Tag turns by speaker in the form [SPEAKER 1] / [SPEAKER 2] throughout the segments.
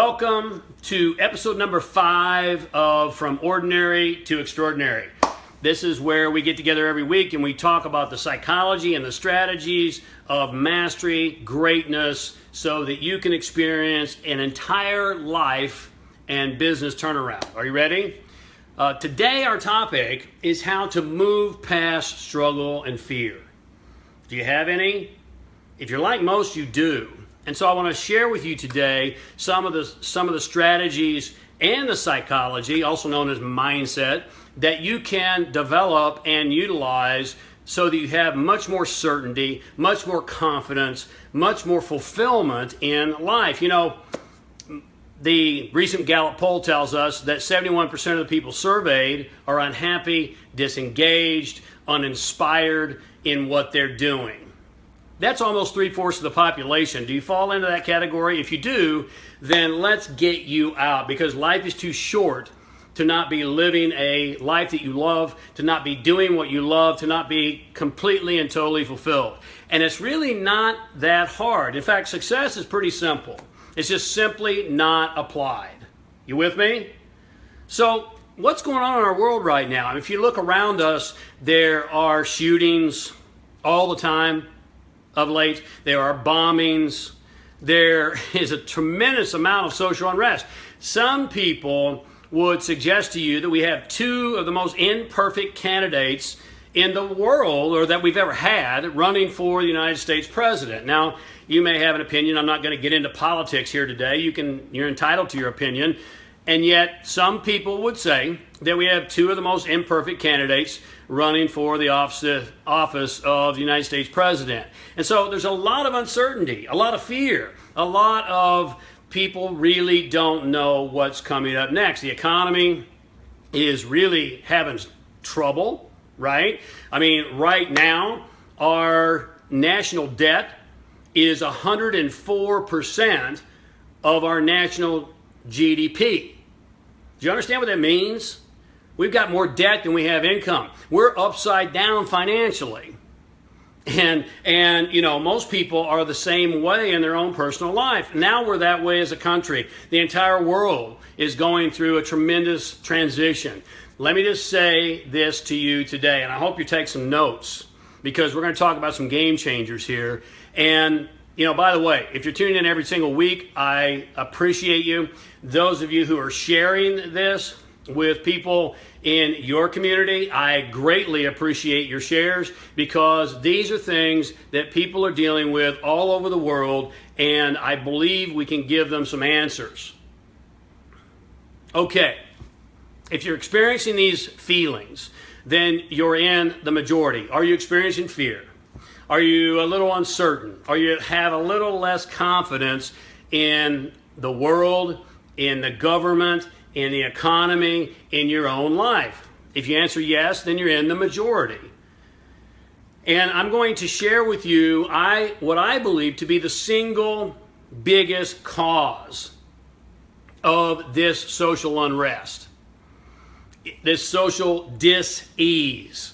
[SPEAKER 1] Welcome to episode number 5 of From Ordinary to Extraordinary. This is where we get together every week and we talk about the psychology and the strategies of mastery, greatness, so that you can experience an entire life and business turnaround. Are you ready? Today our topic is how to move past struggle and fear. Do you have any? If you're like most, you do. And so I want to share with you today some of the strategies and the psychology, also known as mindset, that you can develop and utilize so that you have much more certainty, much more confidence, much more fulfillment in life. You know, the recent Gallup poll tells us that 71% of the people surveyed are unhappy, disengaged, uninspired in what they're doing. That's almost 3/4 of the population. Do you fall into that category? If you do, then let's get you out, because life is too short to not be living a life that you love, to not be doing what you love, to not be completely and totally fulfilled. And it's really not that hard. In fact, success is pretty simple. It's just simply not applied. You with me? So what's going on in our world right now? If you look around us, there are shootings all the time. Of late, there are bombings. There is a tremendous amount of social unrest. Some people would suggest to you that we have two of the most imperfect candidates in the world, or that we've ever had, running for the United States president. Now, you may have an opinion. I'm not going to get into politics here today. You're entitled to your opinion. And yet, some people would say that we have two of the most imperfect candidates running for the office of the United States president. And so there's a lot of uncertainty, a lot of fear, a lot of people really don't know what's coming up next. The economy is really having trouble, right? I mean, right now, our national debt is 104% of our national GDP. Do you understand what that means? We've got more debt than we have income. We're upside down financially. And you know, most people are the same way in their own personal life. Now we're that way as a country. The entire world is going through a tremendous transition. Let me just say this to you today, and I hope you take some notes, because we're going to talk about some game changers here. And you know, by the way, if you're tuning in every single week, I appreciate you. Those of you who are sharing this with people in your community, I greatly appreciate your shares, because these are things that people are dealing with all over the world, and I believe we can give them some answers. Okay, if you're experiencing these feelings, then you're in the majority. Are you experiencing fear? Are you a little uncertain? Or you have a little less confidence in the world, in the government, in the economy, in your own life? If you answer yes, then you're in the majority. And I'm going to share with you what I believe to be the single biggest cause of this social unrest, this social dis-ease.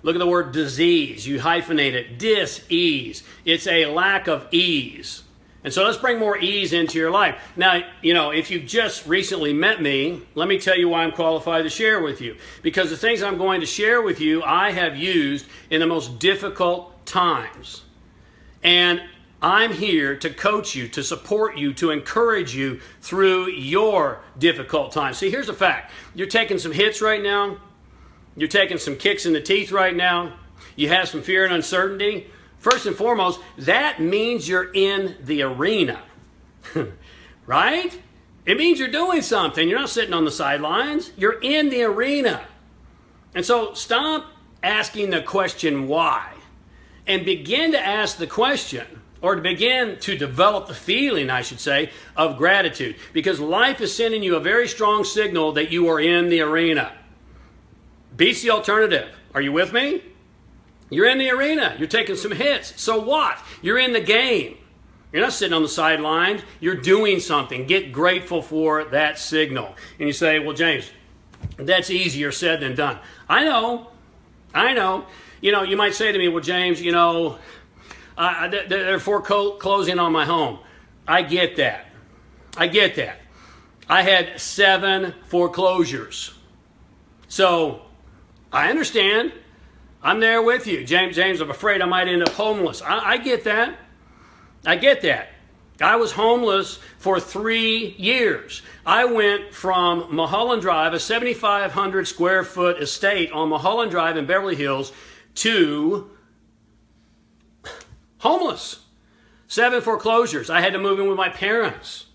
[SPEAKER 1] Look at the word disease. You hyphenate it. Dis-ease. It's a lack of ease. And so let's bring more ease into your life. Now, you know, if you just recently met me, let me tell you why I'm qualified to share with you. Because the things I'm going to share with you, I have used in the most difficult times. And I'm here to coach you, to support you, to encourage you through your difficult times. See, here's the fact. You're taking some hits right now. You're taking some kicks in the teeth right now. You have some fear and uncertainty. First and foremost, that means you're in the arena, right? It means you're doing something. You're not sitting on the sidelines. You're in the arena. And so stop asking the question why, and begin to ask the question, or to begin to develop the feeling, I should say, of gratitude. Because life is sending you a very strong signal that you are in the arena. Beats the alternative. Are you with me? You're in the arena. You're taking some hits. So what? You're in the game. You're not sitting on the sidelines. You're doing something. Get grateful for that signal. And you say, well, James, that's easier said than done. I know. You know, you might say to me, well, James, you know, they're foreclosing on my home. I get that. I had 7 foreclosures. So I understand. I'm there with you. James, I'm afraid I might end up homeless. I get that. I get that. I was homeless for 3 years. I went from Mulholland Drive, a 7,500 square foot estate on Mulholland Drive in Beverly Hills, to homeless. 7 foreclosures. I had to move in with my parents.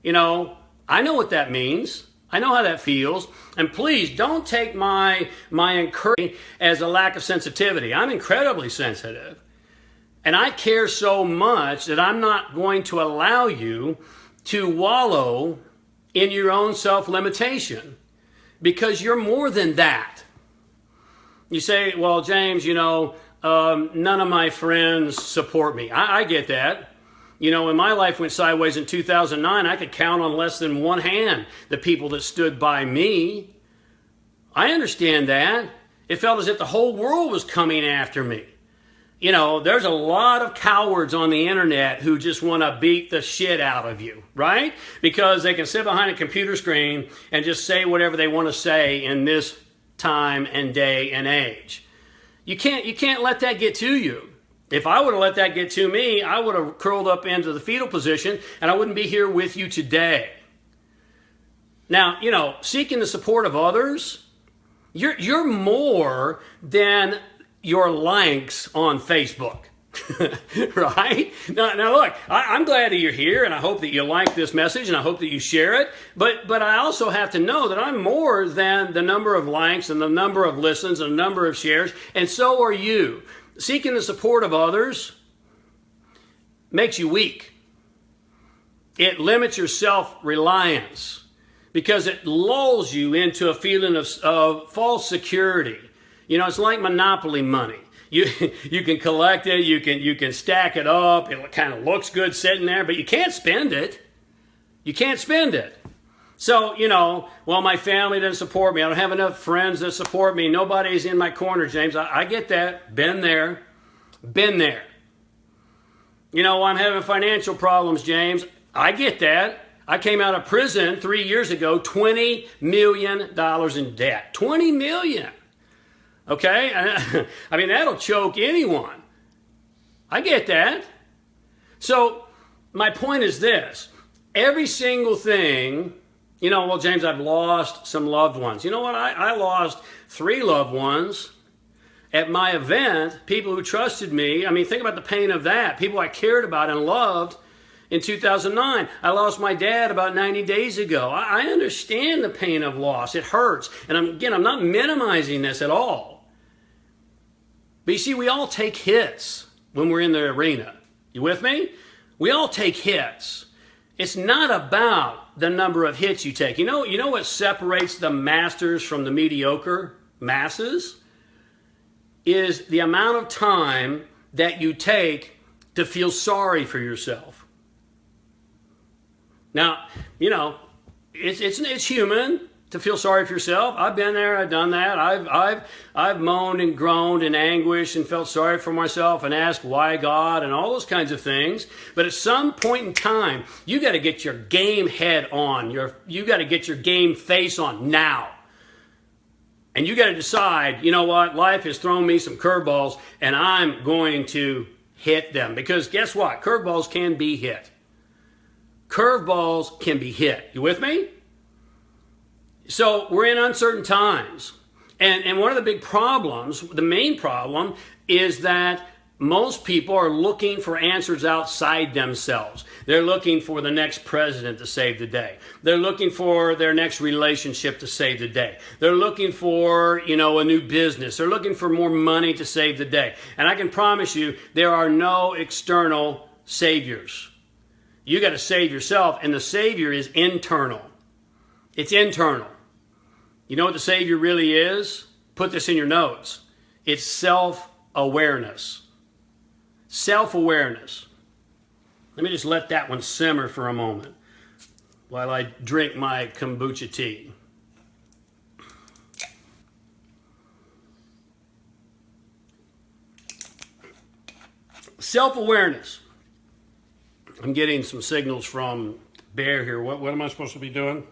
[SPEAKER 1] You know, I know what that means. I know how that feels. And please don't take my encouragement as a lack of sensitivity. I'm incredibly sensitive. And I care so much that I'm not going to allow you to wallow in your own self-limitation, because you're more than that. You say, well, James, you know, none of my friends support me. I get that. You know, when my life went sideways in 2009, I could count on less than one hand the people that stood by me. I understand that. It felt as if the whole world was coming after me. You know, there's a lot of cowards on the internet who just want to beat the shit out of you, right? Because they can sit behind a computer screen and just say whatever they want to say in this time and day and age. You can't let that get to you. If I would have let that get to me, I would have curled up into the fetal position and I wouldn't be here with you today. Now, you know, seeking the support of others, you're more than your likes on Facebook, right? Now look, I'm glad that you're here, and I hope that you like this message, and I hope that you share it. But I also have to know that I'm more than the number of likes and the number of listens and the number of shares, and so are you. Seeking the support of others makes you weak. It limits your self-reliance because it lulls you into a feeling of false security. You know, it's like Monopoly money. You can collect it, you can stack it up, it kind of looks good sitting there, but you can't spend it. You can't spend it. So, you know, well, my family doesn't support me. I don't have enough friends that support me. Nobody's in my corner, James. I get that. Been there. Been there. You know, I'm having financial problems, James. I get that. I came out of prison 3 years ago, $20 million in debt. $20 million. Okay? I mean, that'll choke anyone. I get that. So, my point is this. Every single thing, you know, well, James, I've lost some loved ones. You know what? I lost 3 loved ones at my event, people who trusted me. I mean, think about the pain of that. People I cared about and loved in 2009. I lost my dad about 90 days ago. I understand the pain of loss. It hurts. And I'm not minimizing this at all. But you see, we all take hits when we're in the arena. You with me? We all take hits. It's not about the number of hits you take. You know what separates the masters from the mediocre masses? Is the amount of time that you take to feel sorry for yourself. Now, you know, it's human to feel sorry for yourself. I've been there, I've done that. I've moaned and groaned in anguish and felt sorry for myself and asked why God and all those kinds of things. But at some point in time, you got to get your game head on. You got to get your game face on now. And you got to decide, you know what, life has thrown me some curveballs and I'm going to hit them. Because guess what? Curveballs can be hit. Curveballs can be hit. You with me? So we're in uncertain times. And one of the big problems, the main problem, is that most people are looking for answers outside themselves. They're looking for the next president to save the day. They're looking for their next relationship to save the day. They're looking for, you know, a new business. They're looking for more money to save the day. And I can promise you, there are no external saviors. You got to save yourself, and the savior is internal. It's internal. You know what the savior really is? Put this in your notes. It's self-awareness. Self-awareness. Let me just let that one simmer for a moment while I drink my kombucha tea. Self-awareness. I'm getting some signals from bear here. What am I supposed to be doing?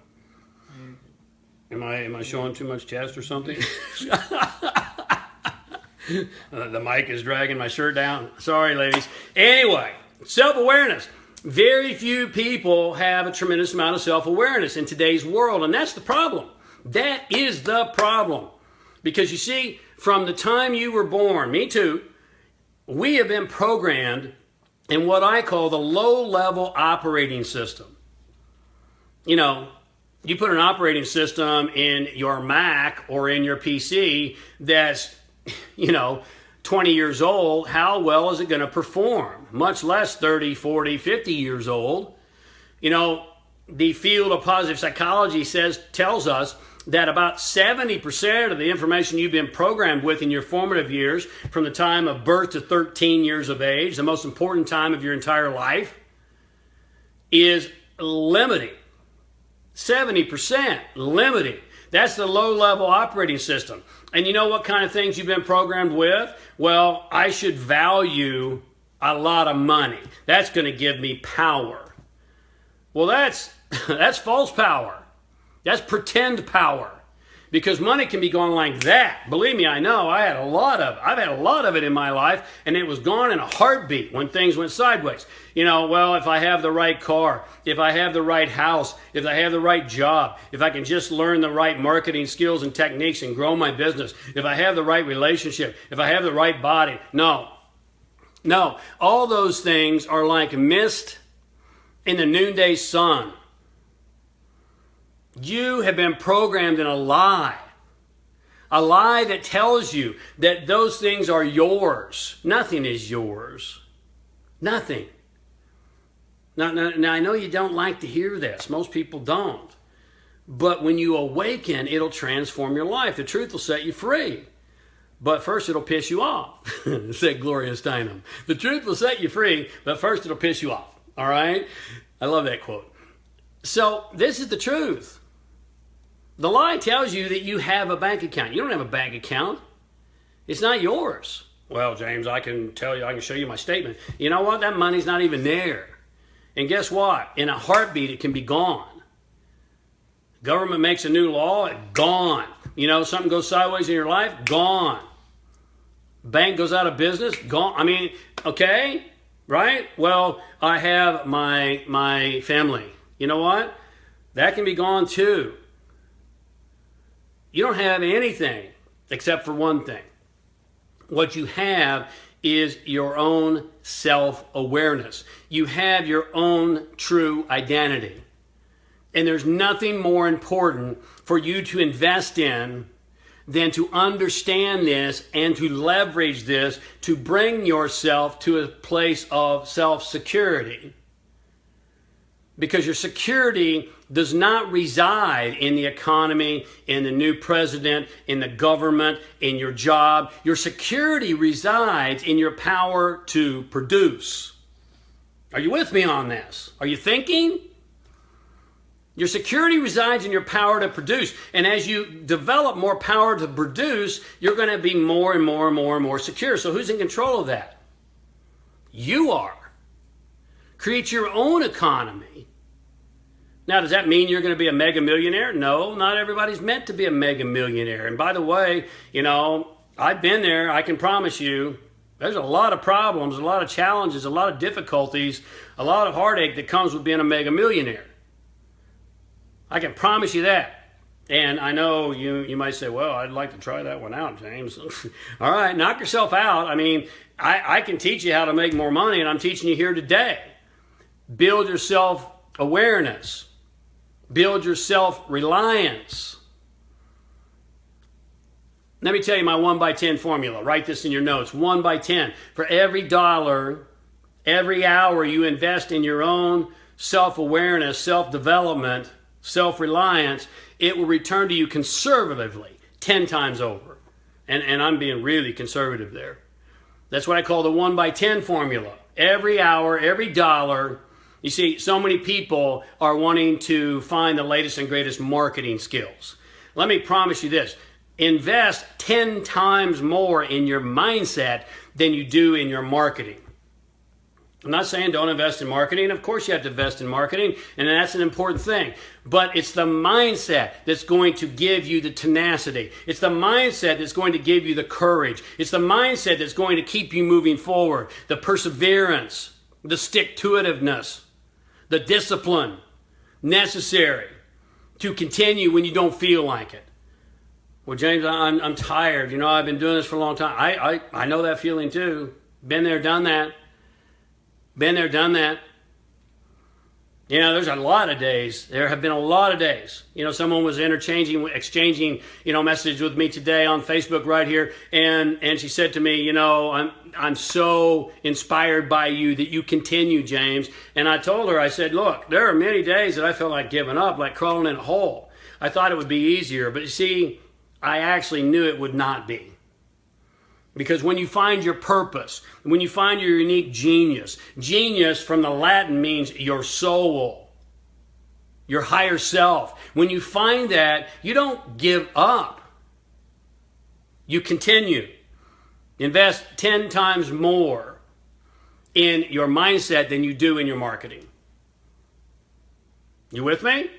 [SPEAKER 1] Am I showing too much chest or something? The mic is dragging my shirt down. Sorry, ladies. Anyway, self-awareness. Very few people have a tremendous amount of self-awareness in today's world, and that's the problem. That is the problem. Because you see, from the time you were born, me too, we have been programmed in what I call the low-level operating system. You know, you put an operating system in your Mac or in your PC that's, 20 years old, how well is it going to perform? Much less 30, 40, 50 years old. The field of positive psychology tells us that about 70% of the information you've been programmed with in your formative years, from the time of birth to 13 years of age, the most important time of your entire life, is limiting. 70% limiting. That's the low-level operating system. And you know what kind of things you've been programmed with? Well, I should value a lot of money. That's going to give me power. Well, that's false power. That's pretend power. Because money can be gone like that. Believe me, I know. I've had a lot of it in my life, and it was gone in a heartbeat when things went sideways. Well, if I have the right car, if I have the right house, if I have the right job, if I can just learn the right marketing skills and techniques and grow my business, if I have the right relationship, if I have the right body. No. All those things are like mist in the noonday sun. You have been programmed in a lie that tells you that those things are yours. Nothing is yours. Nothing. Now, I know you don't like to hear this. Most people don't. But when you awaken, it'll transform your life. The truth will set you free. But first, it'll piss you off, said Gloria Steinem. The truth will set you free, but first, it'll piss you off. All right? I love that quote. So, this is the truth. The lie tells you that you have a bank account. You don't have a bank account. It's not yours. Well, James, I can show you my statement. You know what? That money's not even there. And guess what? In a heartbeat, it can be gone. Government makes a new law, gone. Something goes sideways in your life, gone. Bank goes out of business, gone. Okay, right? Well, I have my family. You know what? That can be gone too. You don't have anything except for one thing. What you have is your own self-awareness. You have your own true identity. And there's nothing more important for you to invest in than to understand this and to leverage this to bring yourself to a place of self-security. Because your security does not reside in the economy, in the new president, in the government, in your job. Your security resides in your power to produce. Are you with me on this? Are you thinking? Your security resides in your power to produce. And as you develop more power to produce, you're going to be more and more and more and more secure. So who's in control of that? You are. Create your own economy. Now, does that mean you're going to be a mega millionaire? No, not everybody's meant to be a mega millionaire. And by the way, I've been there. I can promise you, there's a lot of problems, a lot of challenges, a lot of difficulties, a lot of heartache that comes with being a mega millionaire. I can promise you that. And I know you might say, well, I'd like to try that one out, James. All right, knock yourself out. I can teach you how to make more money, and I'm teaching you here today. Build your self-awareness. Build your self-reliance. Let me tell you my 1x10 formula. Write this in your notes. 1x10. For every dollar, every hour you invest in your own self-awareness, self-development, self-reliance, it will return to you conservatively 10 times over. And I'm being really conservative there. That's what I call the 1x10 formula. Every hour, every dollar. You see, so many people are wanting to find the latest and greatest marketing skills. Let me promise you this. Invest 10 times more in your mindset than you do in your marketing. I'm not saying don't invest in marketing. Of course you have to invest in marketing, and that's an important thing. But it's the mindset that's going to give you the tenacity. It's the mindset that's going to give you the courage. It's the mindset that's going to keep you moving forward. The perseverance, the stick-to-itiveness, the discipline necessary to continue when you don't feel like it. Well, James, I'm tired. You know, I've been doing this for a long time. I know that feeling too. Been there, done that. Been there, done that. You know, there's a lot of days. There have been a lot of days. You know, someone was exchanging, message with me today on Facebook right here, and she said to me, I'm so inspired by you that you continue, James. And I told her, I said, look, there are many days that I felt like giving up, like crawling in a hole. I thought it would be easier, but you see, I actually knew it would not be. Because when you find your purpose, when you find your unique genius from the Latin means your soul, your higher self. When you find that, you don't give up. You continue. Invest 10 times more in your mindset than you do in your marketing. You with me?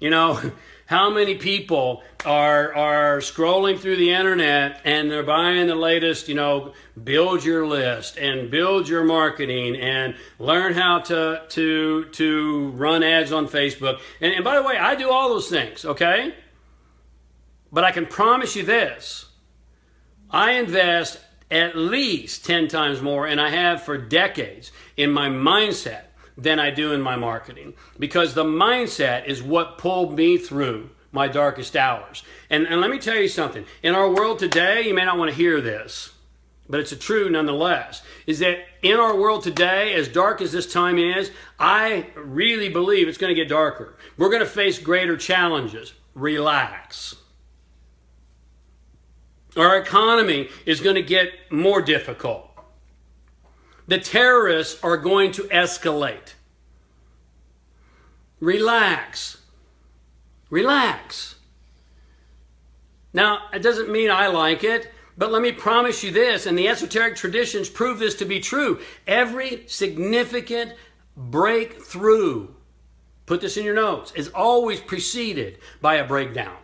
[SPEAKER 1] You know, how many people are scrolling through the internet and they're buying the latest, build your list and build your marketing and learn how to run ads on Facebook. And by the way, I do all those things, okay? But I can promise you this. I invest at least 10 times more, and I have for decades, in my mindset than I do in my marketing, because the mindset is what pulled me through my darkest hours. And let me tell you something. In our world today, you may not want to hear this, but it's a true nonetheless, is that in our world today, as dark as this time is, I really believe it's going to get darker. We're going to face greater challenges. Relax. Our economy is going to get more difficult. The terrorists are going to escalate. Relax. Relax. Now, it doesn't mean I like it, but let me promise you this, and the esoteric traditions prove this to be true. Every significant breakthrough, put this in your notes, is always preceded by a breakdown.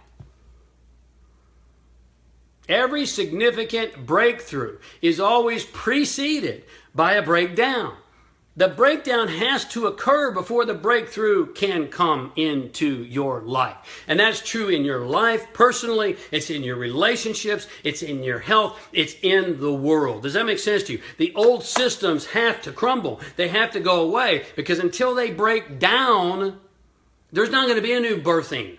[SPEAKER 1] Every significant breakthrough is always preceded by a breakdown. The breakdown has to occur before the breakthrough can come into your life. And that's true in your life personally, it's in your relationships, it's in your health, it's in the world. Does that make sense to you? The old systems have to crumble. They have to go away, because until they break down, there's not going to be a new birthing.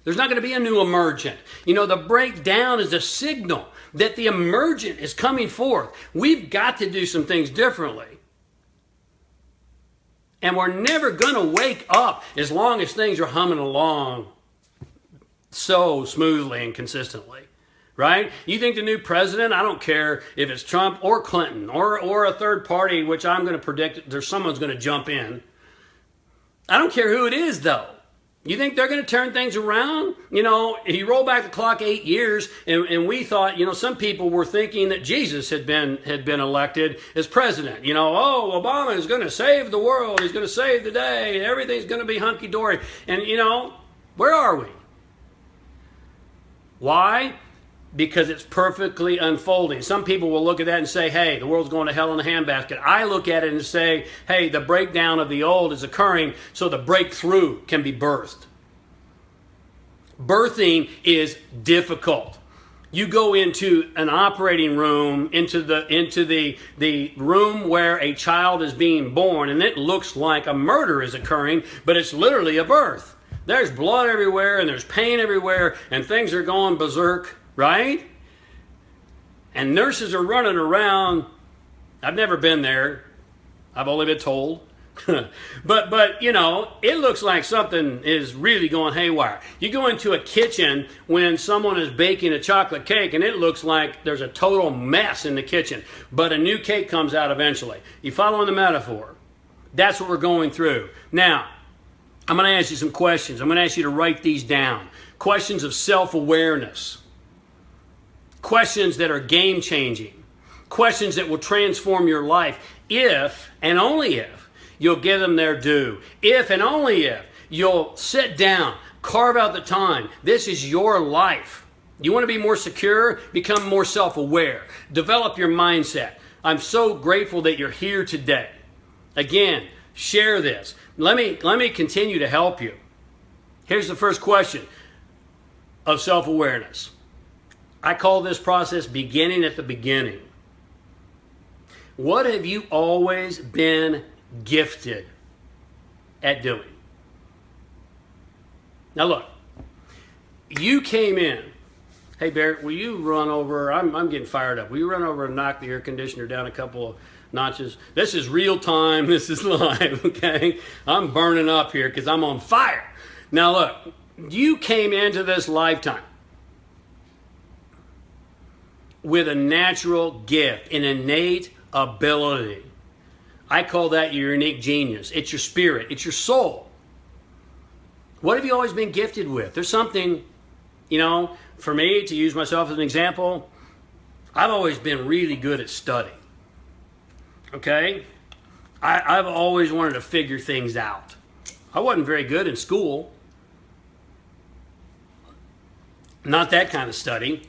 [SPEAKER 1] There's not going to be a new emergent. The breakdown is a signal that the emergent is coming forth. We've got to do some things differently. And we're never going to wake up as long as things are humming along so smoothly and consistently. Right? You think the new president, I don't care if it's Trump or Clinton or a third party, which I'm going to predict someone's going to jump in. I don't care who it is, though. You think they're going to turn things around? You roll back the clock 8 years, and we thought, some people were thinking that Jesus had been elected as president. Obama is going to save the world. He's going to save the day. Everything's going to be hunky-dory. And, where are we? Why? Because it's perfectly unfolding. Some people will look at that and say, hey, the world's going to hell in a handbasket. I look at it and say, hey, the breakdown of the old is occurring so the breakthrough can be birthed. Birthing is difficult. You go into an operating room, into the room where a child is being born, and it looks like a murder is occurring, but it's literally a birth. There's blood everywhere, and there's pain everywhere, and things are going berserk. Right? And nurses are running around. I've never been there. I've only been told. but it looks like something is really going haywire. You go into a kitchen when someone is baking a chocolate cake, and it looks like there's a total mess in the kitchen, but a new cake comes out eventually. You following the metaphor? That's what we're going through. Now, I'm going to ask you some questions. I'm going to ask you to write these down. Questions of self-awareness. Questions that are game-changing. Questions that will transform your life if and only if you'll give them their due. If and only if you'll sit down, carve out the time. This is your life. You want to be more secure? Become more self-aware. Develop your mindset. I'm so grateful that you're here today. Again, share this. Let me continue to help you. Here's the first question of self-awareness. I call this process beginning at the beginning. What have you always been gifted at doing? Now look, you came in. Hey Barrett, will you run over? I'm getting fired up. Will you run over and knock the air conditioner down a couple of notches? This is real time. This is live, okay? I'm burning up here because I'm on fire. Now look, you came into this lifetime with a natural gift, an innate ability. I call that your unique genius. It's your spirit. It's your soul. What have you always been gifted with? There's something, you know, for me, to use myself as an example, I've always been really good at study. Okay? I've always wanted to figure things out. I wasn't very good in school. Not that kind of study,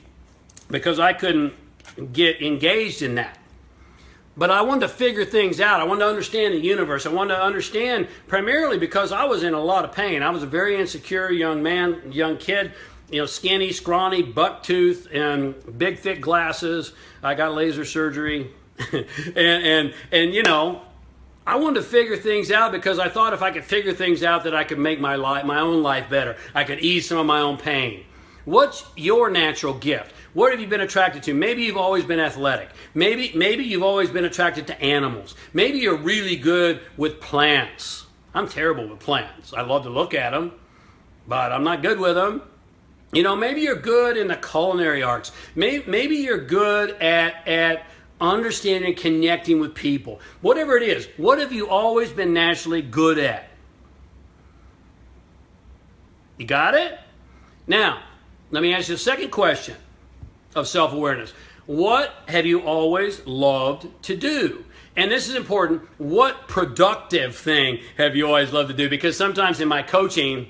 [SPEAKER 1] because I couldn't get engaged in that. But I wanted to figure things out. I wanted to understand the universe. I wanted to understand primarily because I was in a lot of pain. I was a very insecure young man, young kid, you know, skinny, scrawny, buck-toothed, and big, thick glasses. I got laser surgery. and you know, I wanted to figure things out because I thought if I could figure things out that I could make my own life better. I could ease some of my own pain. What's your natural gift? What have you been attracted to? Maybe you've always been athletic. Maybe you've always been attracted to animals. Maybe you're really good with plants. I'm terrible with plants. I love to look at them, but I'm not good with them. You know, maybe you're good in the culinary arts. Maybe you're good at understanding and connecting with people. Whatever it is, what have you always been naturally good at? You got it? Now, let me ask you the second question of self-awareness. What have you always loved to do? And this is important. What productive thing have you always loved to do? Because sometimes in my coaching,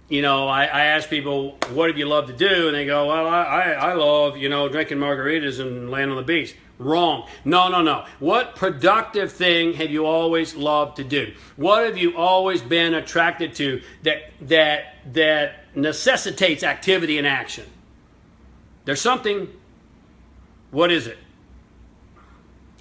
[SPEAKER 1] you know, I ask people, what have you loved to do? And they go, well, I love, you know, drinking margaritas and laying on the beach. Wrong. No. What productive thing have you always loved to do? What have you always been attracted to that necessitates activity and action? There's something. What is it?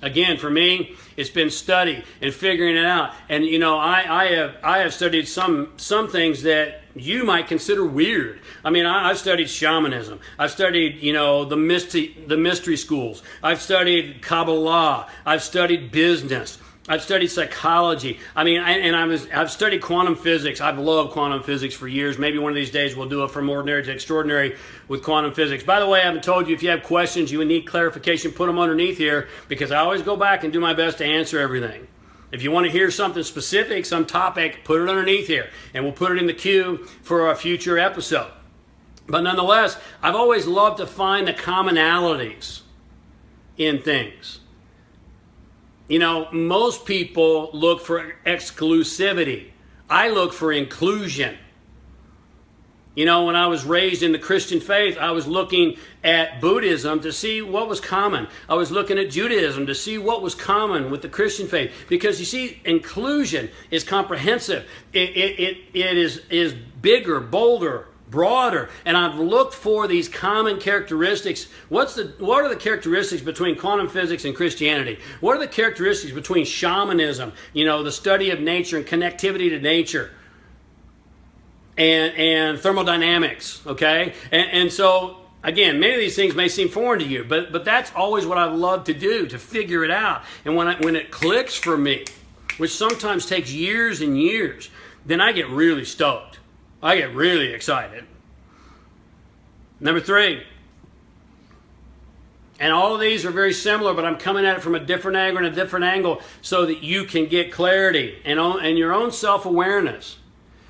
[SPEAKER 1] Again, for me, it's been study and figuring it out. And you know, I have studied some things that you might consider weird. I mean, I've studied shamanism. I've studied, you know, the mystery schools. I've studied Kabbalah. I've studied business. I've studied psychology. I mean, I've studied quantum physics. I've loved quantum physics for years. Maybe one of these days we'll do it from ordinary to extraordinary with quantum physics. By the way, I haven't told you, if you have questions, you would need clarification, put them underneath here, because I always go back and do my best to answer everything. If you want to hear something specific, some topic, put it underneath here, and we'll put it in the queue for a future episode. But nonetheless, I've always loved to find the commonalities in things. You know, most people look for exclusivity. I look for inclusion. You know, when I was raised in the Christian faith, I was looking at Buddhism to see what was common. I was looking at Judaism to see what was common with the Christian faith. Because you see, inclusion is comprehensive. It is bigger, bolder, broader, and I've looked for these common characteristics. What are the characteristics between quantum physics and Christianity? What are the characteristics between shamanism, you know, the study of nature and connectivity to nature, and thermodynamics, okay? And so, again, many of these things may seem foreign to you, but that's always what I've loved to do, to figure it out. And when it clicks for me, which sometimes takes years and years, then I get really stoked. I get really excited. Number 3. And all of these are very similar, but I'm coming at it from a different angle so that you can get clarity and your own self-awareness.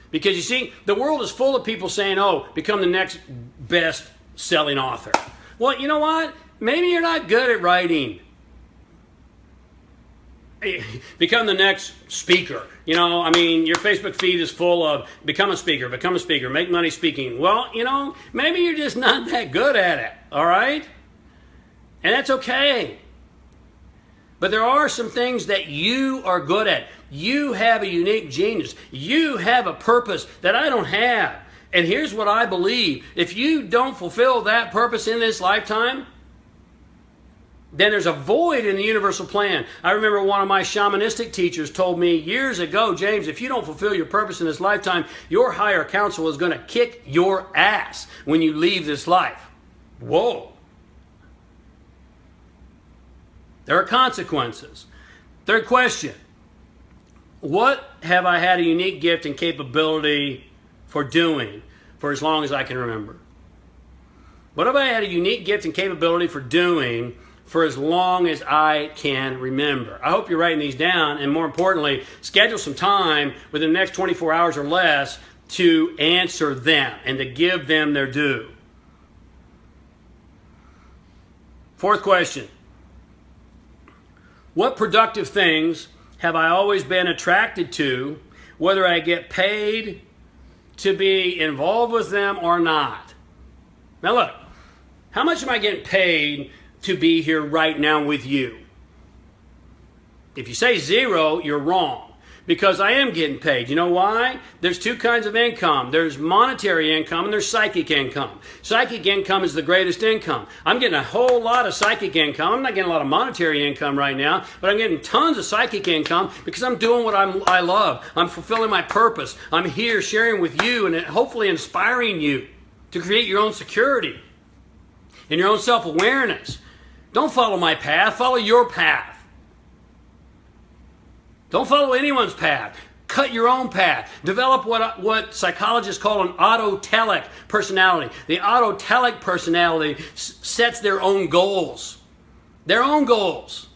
[SPEAKER 1] Because you see, the world is full of people saying, oh, become the next best-selling author. Well, you know what? maybe you're not good at writing. Become the next speaker. You know, I mean, your Facebook feed is full of become a speaker, make money speaking. Well, you know, maybe you're just not that good at it, all right? And that's okay. But there are some things that you are good at. You have a unique genius. You have a purpose that I don't have. And here's what I believe. If you don't fulfill that purpose in this lifetime, then there's a void in the universal plan. I remember one of my shamanistic teachers told me years ago, James, if you don't fulfill your purpose in this lifetime, your higher counsel is going to kick your ass when you leave this life. Whoa. There are consequences. Third question. What have I had a unique gift and capability for doing for as long as I can remember? What have I had a unique gift and capability for doing for as long as I can remember? I hope you're writing these down, and more importantly, schedule some time within the next 24 hours or less to answer them and to give them their due. Fourth question. What productive things have I always been attracted to, whether I get paid to be involved with them or not? Now look, how much am I getting paid to be here right now with you? If you say zero, you're wrong, because I am getting paid. You know why? There's two kinds of income. There's monetary income and there's psychic income. Psychic income is the greatest income. I'm getting a whole lot of psychic income. I'm not getting a lot of monetary income right now, but I'm getting tons of psychic income because I'm doing what I love. I'm fulfilling my purpose. I'm here sharing with you and hopefully inspiring you to create your own security and your own self-awareness. Don't follow my path, follow your path. Don't follow anyone's path. Cut your own path. Develop what psychologists call an autotelic personality. The autotelic personality sets their own goals. Their own goals.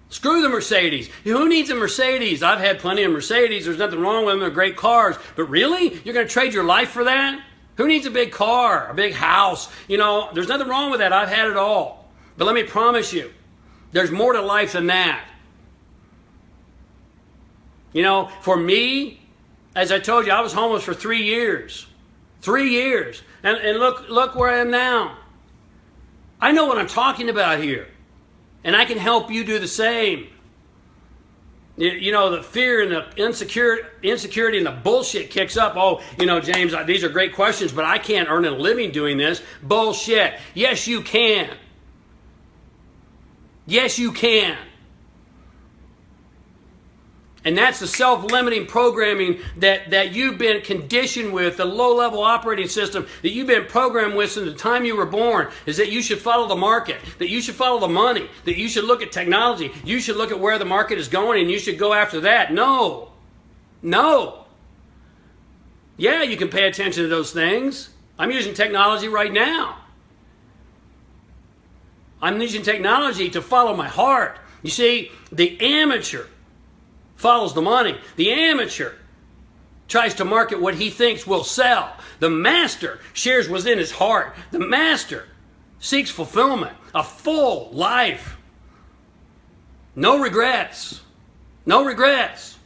[SPEAKER 1] Screw the Mercedes. Who needs a Mercedes? I've had plenty of Mercedes. There's nothing wrong with them. They're great cars. But really? You're going to trade your life for that? Who needs a big car, a big house? You know, there's nothing wrong with that. I've had it all. But let me promise you, there's more to life than that. You know, for me, as I told you, I was homeless for 3 years. 3 years. And look where I am now. I know what I'm talking about here. And I can help you do the same. You know, the fear and the insecurity and the bullshit kicks up. Oh, you know, James, these are great questions, but I can't earn a living doing this. Bullshit. Yes, you can. Yes, you can. And that's the self-limiting programming that you've been conditioned with, the low-level operating system that you've been programmed with since the time you were born, is that you should follow the market, that you should follow the money, that you should look at technology, you should look at where the market is going, and you should go after that. No. No. Yeah, you can pay attention to those things. I'm using technology right now. I'm using technology to follow my heart. You see, the amateur follows the money. The amateur tries to market what he thinks will sell. The master shares what's in his heart. The master seeks fulfillment, a full life. No regrets. No regrets.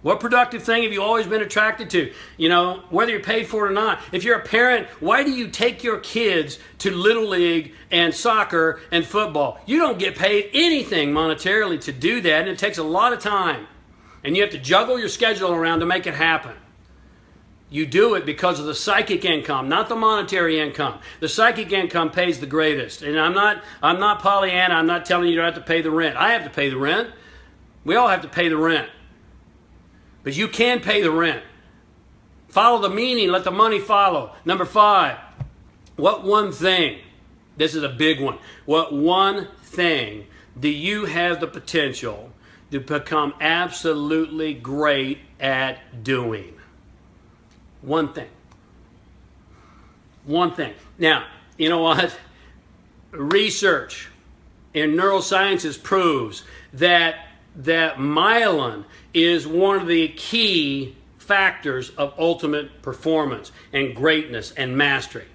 [SPEAKER 1] What productive thing have you always been attracted to? You know, whether you're paid for it or not. If you're a parent, why do you take your kids to Little League and soccer and football? You don't get paid anything monetarily to do that, and it takes a lot of time. And you have to juggle your schedule around to make it happen. You do it because of the psychic income, not the monetary income. The psychic income pays the greatest. And I'm not Pollyanna. I'm not telling you don't have to pay the rent. I have to pay the rent. We all have to pay the rent. But you can pay the rent. Follow the meaning, let the money follow. Number 5, what one thing, this is a big one, what one thing do you have the potential to become absolutely great at doing? One thing. One thing. Now, you know what? Research in neurosciences proves that myelin is one of the key factors of ultimate performance and greatness and mastery.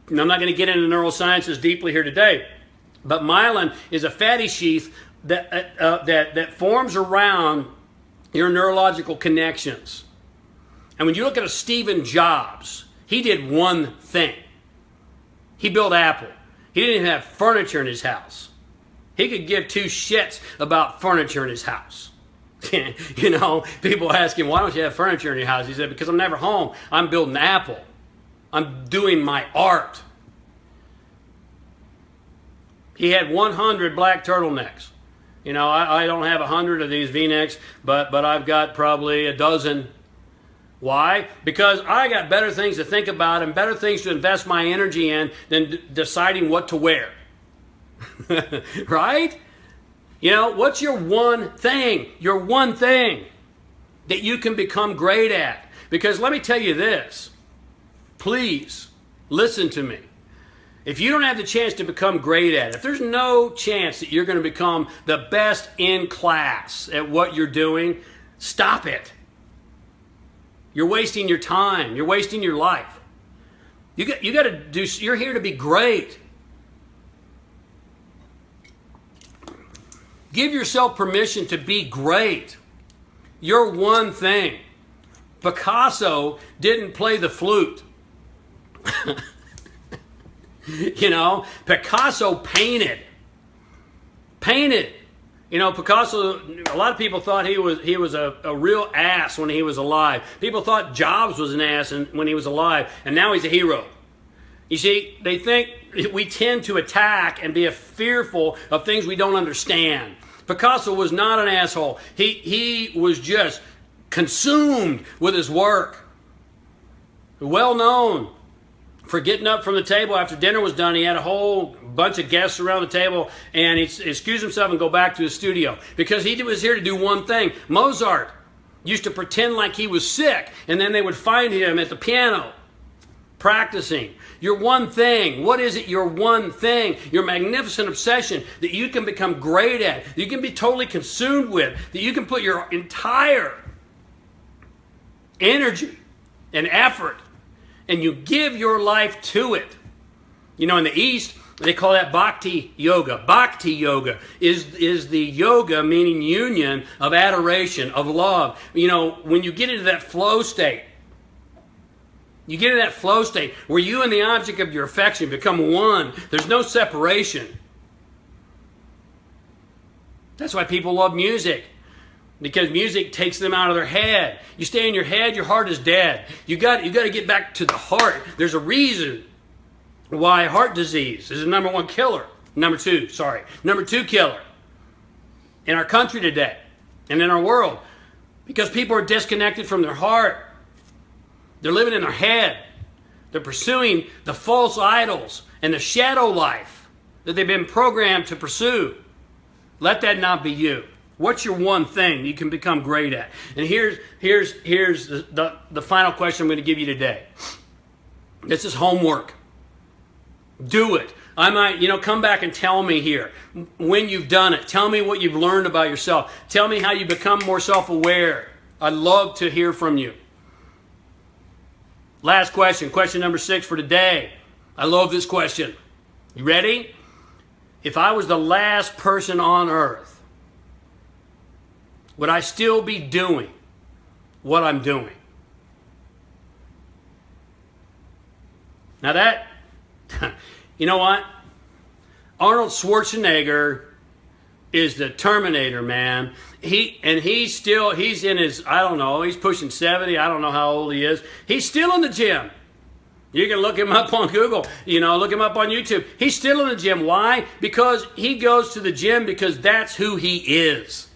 [SPEAKER 1] And I'm not going to get into neurosciences deeply here today, but myelin is a fatty sheath that forms around your neurological connections. And when you look at a Steve Jobs, he did one thing. He built Apple. He didn't even have furniture in his house. He could give two shits about furniture in his house. You know, people ask him, why don't you have furniture in your house? He said, because I'm never home. I'm building Apple. I'm doing my art. He had 100 black turtlenecks. You know, I don't have 100 of these V-necks, but I've got probably a dozen. Why? Because I got better things to think about and better things to invest my energy in than deciding what to wear. Right? You know, what's your one thing? Your one thing that you can become great at? Because let me tell you this. Please, listen to me. If you don't have the chance to become great at it, if there's no chance that you're going to become the best in class at what you're doing, stop it. You're wasting your time. You're wasting your life. You got to do. You're here to be great. Give yourself permission to be great. You're one thing. Picasso didn't play the flute. You know, Picasso painted. You know, Picasso, a lot of people thought he was a real ass when he was alive. People thought Jobs was an ass when he was alive, and now he's a hero. You see, they think we tend to attack and be fearful of things we don't understand. Picasso was not an asshole. He was just consumed with his work. Well known for getting up from the table after dinner was done. He had a whole bunch of guests around the table, and he excused himself and go back to his studio because he was here to do one thing. Mozart used to pretend like he was sick, and then they would find him at the piano practicing. Your one thing. What is it? Your one thing. Your magnificent obsession that you can become great at, that you can be totally consumed with, that you can put your entire energy and effort, and you give your life to it. You know, in the East, they call that bhakti yoga. Bhakti yoga is the yoga meaning union of adoration, of love. You know, when you get into that flow state, you get in that flow state where you and the object of your affection become one. There's no separation. That's why people love music. Because music takes them out of their head. You stay in your head, your heart is dead. You got to get back to the heart. There's a reason why heart disease is the number two killer in our country today and in our world. Because people are disconnected from their heart. They're living in their head. They're pursuing the false idols and the shadow life that they've been programmed to pursue. Let that not be you. What's your one thing you can become great at? And here's the final question I'm going to give you today. This is homework. Do it. I might, come back and tell me here when you've done it. Tell me what you've learned about yourself. Tell me how you become more self-aware. I'd love to hear from you. Last question, question number 6 for today. I love this question. You ready? If I was the last person on earth, would I still be doing what I'm doing? Now that, you know what? Arnold Schwarzenegger is the Terminator, man. He's in his, I don't know, he's pushing 70. I don't know how old he is. He's still in the gym. You can look him up on Google, look him up on YouTube. He's still in the gym. Why? Because he goes to the gym because that's who he is.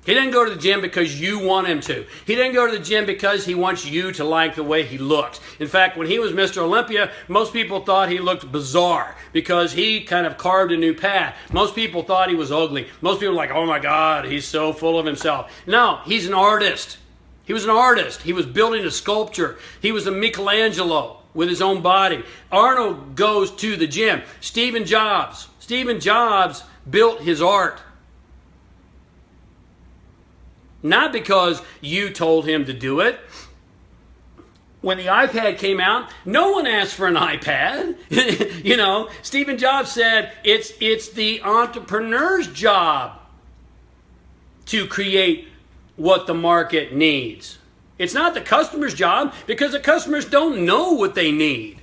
[SPEAKER 1] He didn't go to the gym because you want him to. He didn't go to the gym because he wants you to like the way he looks. In fact, when he was Mr. Olympia, most people thought he looked bizarre because he kind of carved a new path. Most people thought he was ugly. Most people were like, oh my God, he's so full of himself. No, he's an artist. He was an artist. He was building a sculpture. He was a Michelangelo with his own body. Arnold goes to the gym. Steve Jobs built his art. Not because you told him to do it. When the iPad came out, no one asked for an iPad. You know, Stephen Jobs said it's the entrepreneur's job to create what the market needs. It's not the customer's job, because the customers don't know what they need.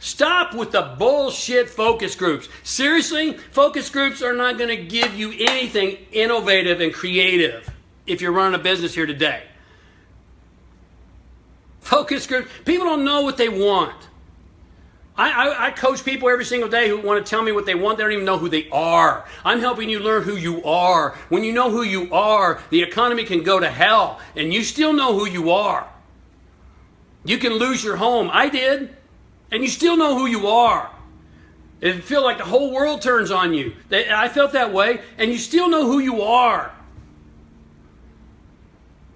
[SPEAKER 1] Stop with the bullshit focus groups. Seriously, focus groups are not going to give you anything innovative and creative if you're running a business here today. Focus groups, people don't know what they want. I coach people every single day who want to tell me what they want. They don't even know who they are. I'm helping you learn who you are. When you know who you are, the economy can go to hell, and you still know who you are. You can lose your home. I did. And you still know who you are. It feels like the whole world turns on you. I felt that way, and you still know who you are.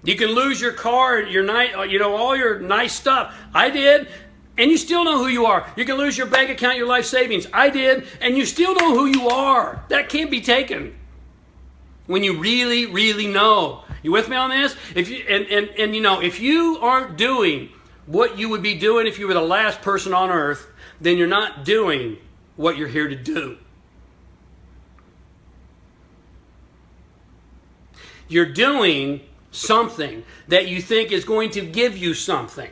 [SPEAKER 1] You can lose your car, your all your nice stuff. I did, and you still know who you are. You can lose your bank account, your life savings. I did, and you still know who you are. That can't be taken. When you really, really know. You with me on this? If you aren't doing what you would be doing if you were the last person on earth, then you're not doing what you're here to do. You're doing something that you think is going to give you something.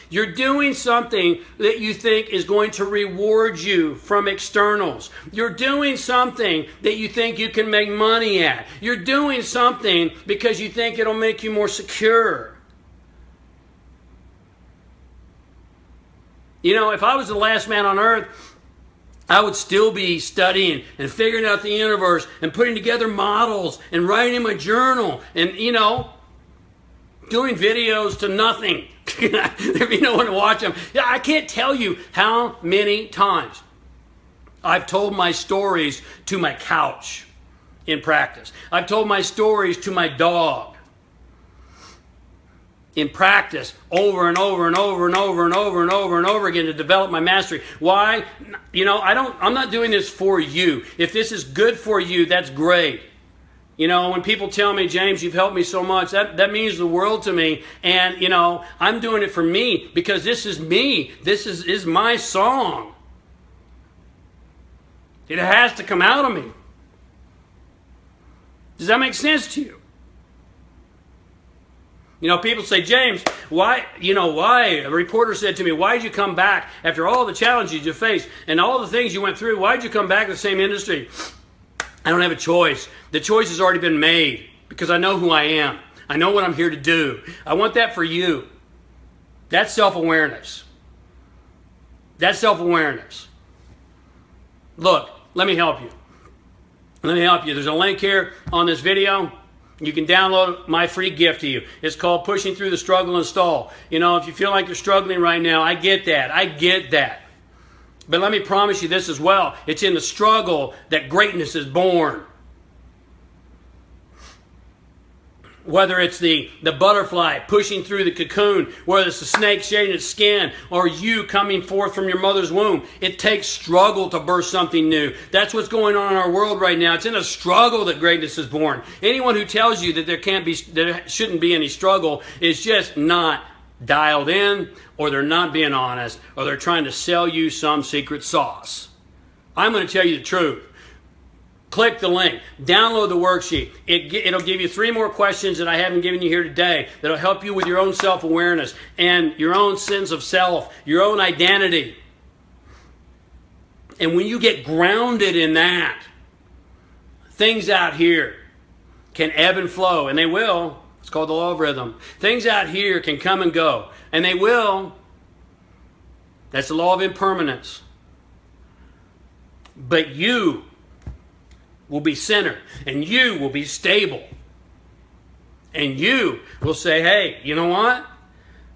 [SPEAKER 1] You're doing something that you think is going to reward you from externals. You're doing something that you think you can make money at. You're doing something because you think it'll make you more secure. You know, if I was the last man on earth, I would still be studying and figuring out the universe and putting together models and writing in my journal and, doing videos to nothing. There'd be no one to watch them. Yeah, I can't tell you how many times I've told my stories to my couch in practice. I've told my stories to my dog in practice over and over and over and over and over and over and over again to develop my mastery. Why? I'm not doing this for you. If this is good for you, that's great. When people tell me, James, you've helped me so much, that means the world to me. And, I'm doing it for me because this is me. This is my song. It has to come out of me. Does that make sense to you? People say, James, why? A reporter said to me, why did you come back after all the challenges you faced and all the things you went through? Why did you come back to the same industry? I don't have a choice. The choice has already been made because I know who I am. I know what I'm here to do. I want that for you. That's self-awareness. That's self-awareness. Look, let me help you. There's a link here on this video. You can download my free gift to you. It's called Pushing Through the Struggle and Stall. If you feel like you're struggling right now, I get that. But let me promise you this as well. It's in the struggle that greatness is born. Whether it's the butterfly pushing through the cocoon, whether it's the snake shedding its skin, or you coming forth from your mother's womb, it takes struggle to birth something new. That's what's going on in our world right now. It's in a struggle that greatness is born. Anyone who tells you that there shouldn't be any struggle is just not dialed in, or they're not being honest, or they're trying to sell you some secret sauce. I'm going to tell you the truth. Click the link. Download the worksheet. It'll give you 3 more questions that I haven't given you here today that'll help you with your own self-awareness and your own sense of self, your own identity. And when you get grounded in that, things out here can ebb and flow, and they will. It's called the law of rhythm. Things out here can come and go, and they will. That's the law of impermanence. But you will be centered, and you will be stable. And you will say, hey, you know what?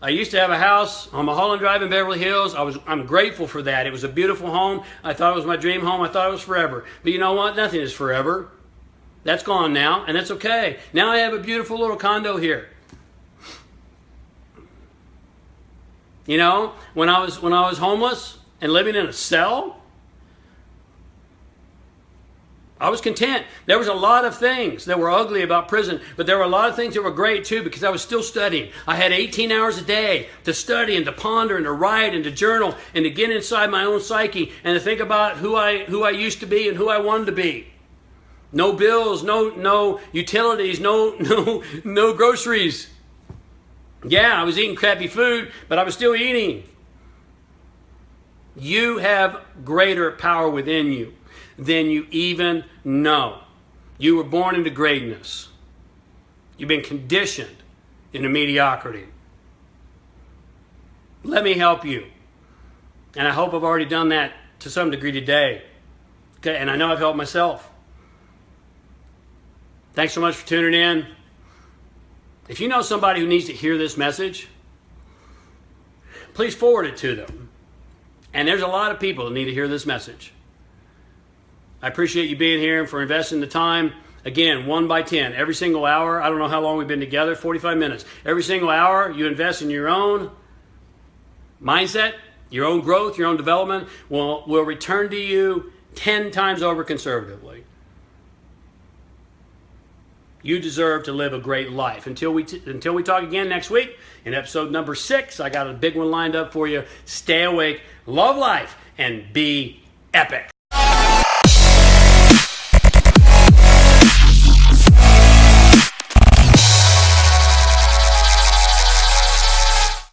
[SPEAKER 1] I used to have a house on Mulholland Drive in Beverly Hills. I'm grateful for that. It was a beautiful home. I thought it was my dream home. I thought it was forever. But you know what? Nothing is forever. That's gone now, and that's okay. Now I have a beautiful little condo here. When I was homeless and living in a cell, I was content. There was a lot of things that were ugly about prison, but there were a lot of things that were great too, because I was still studying. I had 18 hours a day to study and to ponder and to write and to journal and to get inside my own psyche and to think about who I used to be and who I wanted to be. No bills, no utilities, no groceries. Yeah, I was eating crappy food, but I was still eating. You have greater power within you than you even know. You were born into greatness. You've been conditioned into mediocrity. Let me help you. And I hope I've already done that to some degree today. Okay, and I know I've helped myself. Thanks so much for tuning in. If you know somebody who needs to hear this message, please forward it to them. And there's a lot of people that need to hear this message. I appreciate you being here and for investing the time. Again, 1 by 10, every single hour. I don't know how long we've been together, 45 minutes. Every single hour you invest in your own mindset, your own growth, your own development will return to you 10 times over conservatively. You deserve to live a great life. Until we talk again next week in episode number 6, I got a big one lined up for you. Stay awake, love life, and be epic.